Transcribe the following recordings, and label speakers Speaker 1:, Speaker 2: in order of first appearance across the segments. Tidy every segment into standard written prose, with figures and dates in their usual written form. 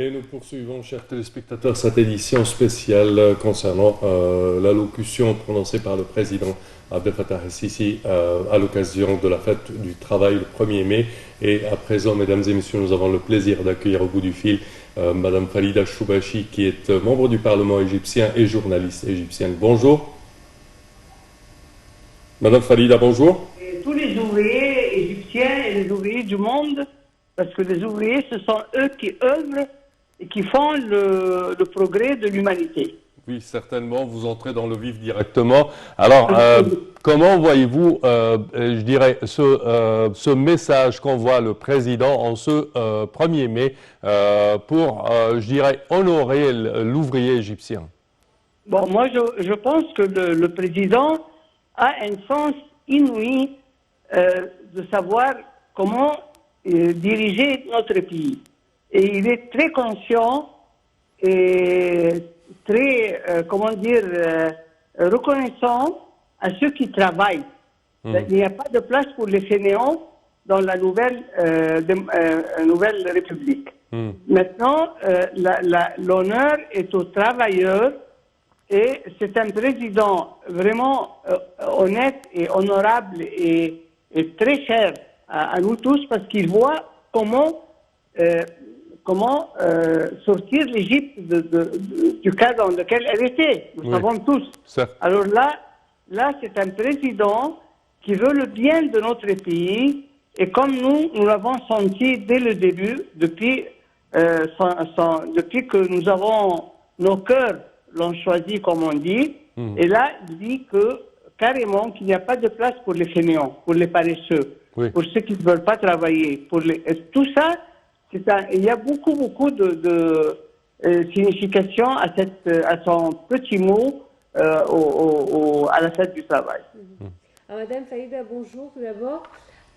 Speaker 1: Et nous poursuivons, chers téléspectateurs, cette édition spéciale concernant l'allocution prononcée par le président Abdel Fattah el-Sisi à l'occasion de la fête du travail le 1er mai. Et à présent, mesdames et messieurs, nous avons le plaisir d'accueillir au bout du fil Madame Falida Choubachi, qui est membre du Parlement égyptien et journaliste égyptienne. Bonjour. Madame Falida, bonjour.
Speaker 2: Et tous les ouvriers égyptiens et les ouvriers du monde, parce que les ouvriers, ce sont eux qui œuvrent et qui font le progrès de l'humanité.
Speaker 1: Oui, certainement, vous entrez dans le vif directement. Alors, comment voyez-vous, je dirais, ce message qu'envoie le président en ce 1er mai pour, je dirais, honorer l'ouvrier égyptien?
Speaker 2: Bon, moi, je pense que le président a un sens inouï de savoir comment diriger notre pays. Et il est très conscient et très, reconnaissant à ceux qui travaillent. Il n'y a pas de place pour les fainéants dans la nouvelle République. Maintenant, l'honneur est aux travailleurs et c'est un président vraiment honnête et honorable et très cher à nous tous parce qu'il voit comment sortir l'Égypte du cas dans lequel elle était. Nous savons tous. Alors là, c'est un président qui veut le bien de notre pays et comme nous l'avons senti dès le début, depuis que nous avons nos cœurs l'ont choisi, comme on dit, et là, il dit que carrément qu'il n'y a pas de place pour les fainéants, pour les paresseux, pour ceux qui ne veulent pas travailler. Tout ça, il y a beaucoup de signification à son petit mot à la fête du travail.
Speaker 3: Madame Falida, bonjour tout d'abord.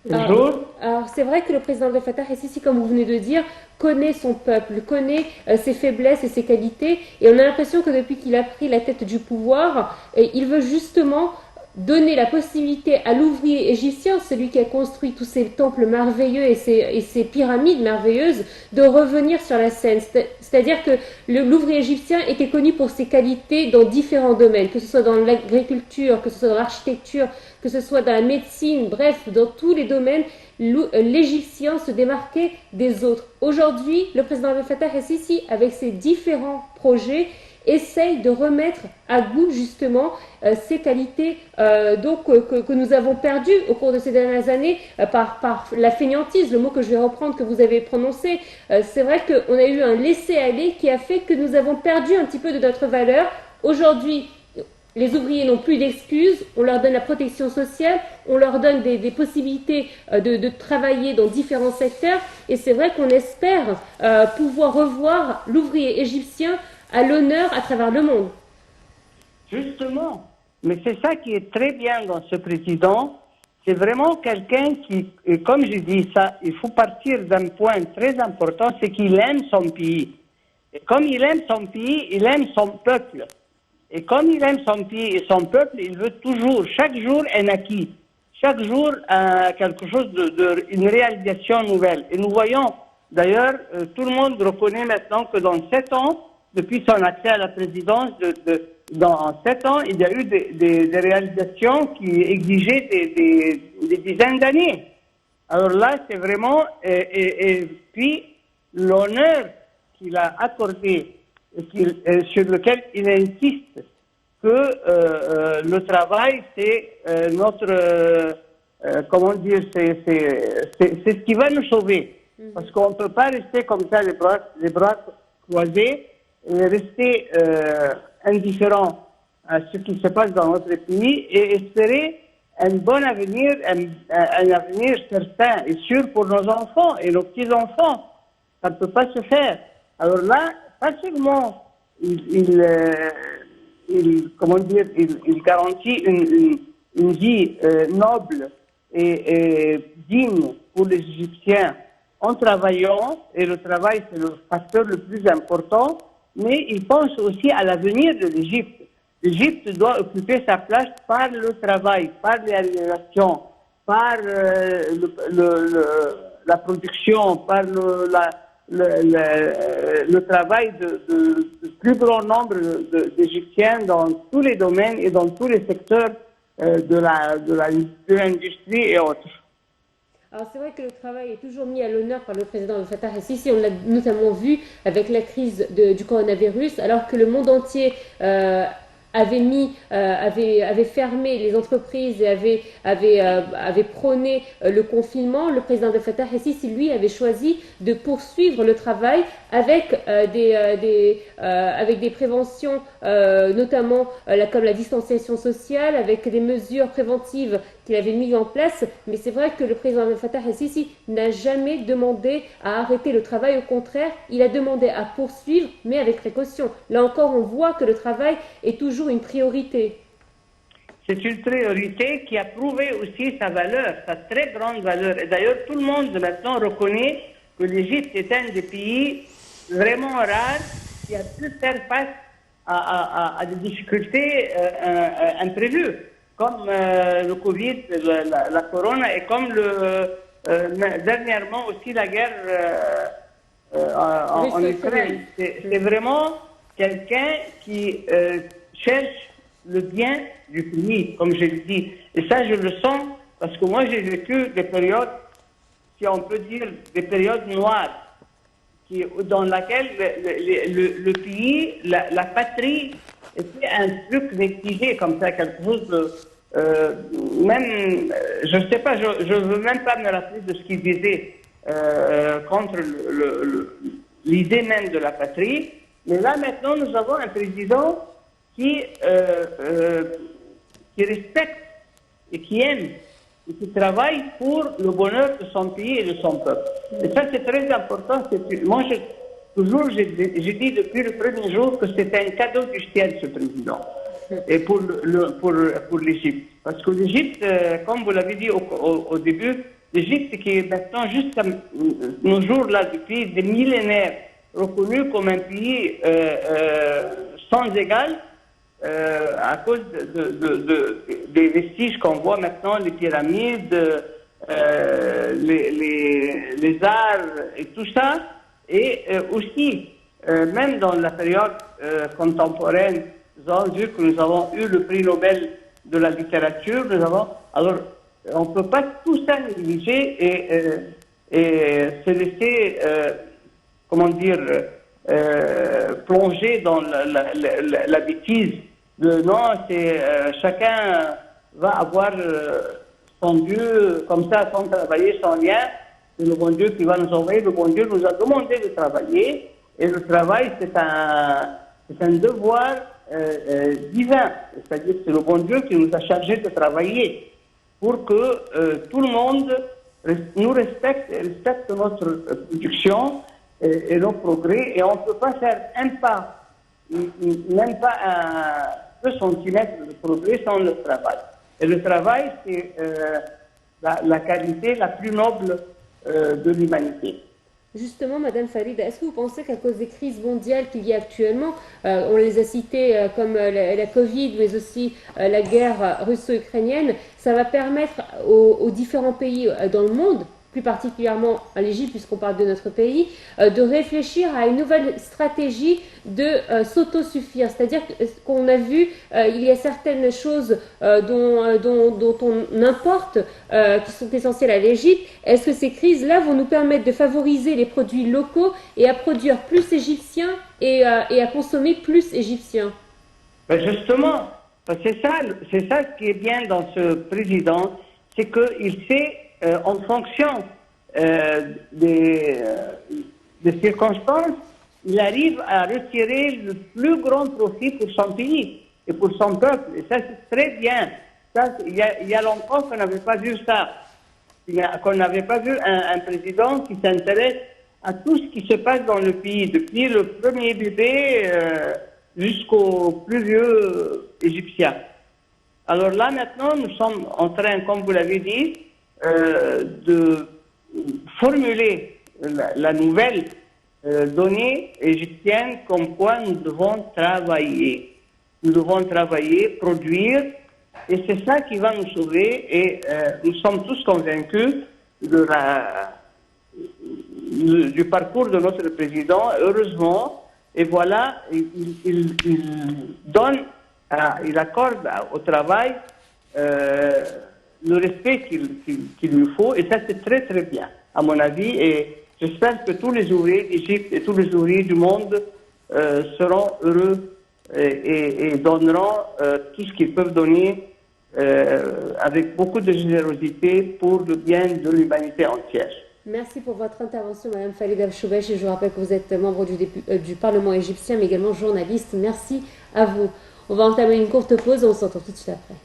Speaker 2: Bonjour.
Speaker 3: Alors c'est vrai que le président Abdel Fattah el-Sisi, comme vous venez de dire, connaît son peuple, connaît ses faiblesses et ses qualités, et on a l'impression que depuis qu'il a pris la tête du pouvoir, il veut justement donner la possibilité à l'ouvrier égyptien, celui qui a construit tous ces temples merveilleux et ces pyramides merveilleuses, de revenir sur la scène. C'est-à-dire que l'ouvrier égyptien était connu pour ses qualités dans différents domaines, que ce soit dans l'agriculture, que ce soit dans l'architecture, que ce soit dans la médecine, bref, dans tous les domaines, l'Égyptien se démarquait des autres. Aujourd'hui, le président Abdel Fattah el-Sisi, avec ses différents projets, essaye de remettre à goût justement ces qualités que nous avons perdues au cours de ces dernières années par la fainéantise, le mot que je vais reprendre que vous avez prononcé. C'est vrai qu'on a eu un laisser-aller qui a fait que nous avons perdu un petit peu de notre valeur. Aujourd'hui, les ouvriers n'ont plus d'excuses, on leur donne la protection sociale, on leur donne des possibilités de travailler dans différents secteurs et c'est vrai qu'on espère pouvoir revoir l'ouvrier égyptien à l'honneur à travers le monde.
Speaker 2: Justement, mais c'est ça qui est très bien dans ce président, c'est vraiment quelqu'un qui, et comme je dis ça, il faut partir d'un point très important, c'est qu'il aime son pays. Et comme il aime son pays, il aime son peuple. Et comme il aime son pays et son peuple, il veut toujours, chaque jour, un acquis. Chaque jour, quelque chose une réalisation nouvelle. Et nous voyons, d'ailleurs, tout le monde reconnaît maintenant que dans 7 ans, depuis son accès à la présidence, dans 7 ans, il y a eu des réalisations qui exigeaient des dizaines d'années. Alors là, c'est vraiment... Et puis, l'honneur qu'il a accordé, sur lequel il insiste, que le travail, c'est notre... comment dire, c'est ce qui va nous sauver. Parce qu'on ne peut pas rester comme ça, les bras croisés, et rester indifférent à ce qui se passe dans notre pays et espérer un bon avenir, un avenir certain et sûr pour nos enfants et nos petits-enfants. Ça ne peut pas se faire. Alors là, pas seulement il garantit une vie noble et digne pour les Égyptiens en travaillant, et le travail c'est le facteur le plus important, mais il pense aussi à l'avenir de l'Égypte. L'Égypte doit occuper sa place par le travail, par les réalisations, par la production, par le travail de plus grand nombre d'Égyptiens dans tous les domaines et dans tous les secteurs de l'industrie et autres.
Speaker 3: Alors c'est vrai que le travail est toujours mis à l'honneur par le président Abdel Fattah el-Sisi. On l'a notamment vu avec la crise du coronavirus, alors que le monde entier avait fermé les entreprises et avait prôné le confinement. Le président Abdel Fattah el-Sisi, lui, avait choisi de poursuivre le travail avec des préventions, notamment comme la distanciation sociale, avec des mesures préventives qu'il avait mises en place. Mais c'est vrai que le président Abdel Fattah el-Sisi n'a jamais demandé à arrêter le travail. Au contraire, il a demandé à poursuivre, mais avec précaution. Là encore, on voit que le travail est toujours une priorité.
Speaker 2: C'est une priorité qui a prouvé aussi sa valeur, sa très grande valeur. Et d'ailleurs, tout le monde maintenant reconnaît que l'Égypte est un des pays vraiment rares qui a pu faire face à des difficultés imprévues, comme le Covid, la Corona, et comme dernièrement aussi la guerre en Ukraine. C'est vraiment quelqu'un qui cherche le bien du pays, comme je le dis. Et ça, je le sens, parce que moi, j'ai vécu des périodes, si on peut dire, des périodes noires, dans laquelle le pays, la patrie, était un truc négligé, comme ça, quelque chose de... même, je ne sais pas, je ne veux même pas me rappeler de ce qu'il disait contre l'idée même de la patrie. Mais là, maintenant, nous avons un président qui respecte et qui aime et qui travaille pour le bonheur de son pays et de son peuple. Et ça, c'est très important. Moi, j'ai dit depuis le premier jour que c'était un cadeau du ciel, ce président, et pour l'Égypte. Parce que l'Égypte, comme vous l'avez dit au début, l'Égypte qui est maintenant, jusqu'à nos jours, là, depuis des millénaires, reconnu comme un pays sans égal, à cause des vestiges qu'on voit maintenant, les pyramides, les arts et tout ça. Et aussi, même dans la période contemporaine, nous avons vu que nous avons eu le prix Nobel de la littérature. Alors, on ne peut pas tout ça négliger et se laisser, comment dire, plonger dans la bêtise. Non, chacun va avoir son Dieu comme ça, sans travailler, sans rien. C'est le bon Dieu qui va nous envoyer. Le bon Dieu nous a demandé de travailler. Et le travail, c'est un devoir divin. C'est-à-dire que c'est le bon Dieu qui nous a chargés de travailler pour que tout le monde nous respecte notre production et nos progrès. Et on ne peut pas faire un pas, même pas 2 centimètres de progrès sans le travail. Et le travail, c'est la qualité la plus noble de l'humanité.
Speaker 3: Justement, Madame Farida, est-ce que vous pensez qu'à cause des crises mondiales qu'il y a actuellement, on les a citées comme la Covid, mais aussi la guerre russo-ukrainienne, ça va permettre aux différents pays dans le monde, plus particulièrement à l'Égypte, puisqu'on parle de notre pays, de réfléchir à une nouvelle stratégie de s'autosuffire. C'est-à-dire qu'on a vu, il y a certaines choses dont on importe, qui sont essentielles à l'Égypte. Est-ce que ces crises-là vont nous permettre de favoriser les produits locaux et à produire plus égyptiens et à consommer plus égyptien?
Speaker 2: Ben justement, c'est ça ce qui est bien dans ce président, c'est qu'il sait, en fonction des circonstances, il arrive à retirer le plus grand profit pour son pays et pour son peuple. Et ça, c'est très bien. Ça, il y a longtemps qu'on n'avait pas vu ça. Qu'on n'avait pas vu un président qui s'intéresse à tout ce qui se passe dans le pays, depuis le premier bébé jusqu'au plus vieux Égyptien. Alors là, maintenant, nous sommes en train, comme vous l'avez dit, de formuler la nouvelle donnée égyptienne comme quoi nous devons travailler. Nous devons travailler, produire, et c'est ça qui va nous sauver. Et nous sommes tous convaincus de du parcours de notre président, heureusement, et voilà, il donne, il accorde au travail le respect qu'il lui faut, et ça c'est très très bien, à mon avis, et j'espère que tous les ouvriers d'Égypte et tous les ouvriers du monde seront heureux et donneront tout ce qu'ils peuvent donner avec beaucoup de générosité pour le bien de l'humanité entière.
Speaker 3: Merci pour votre intervention, Madame Falida Choubesh. Et je vous rappelle que vous êtes membre du Parlement égyptien, mais également journaliste. Merci à vous. On va entamer une courte pause et on se retrouve tout de suite après.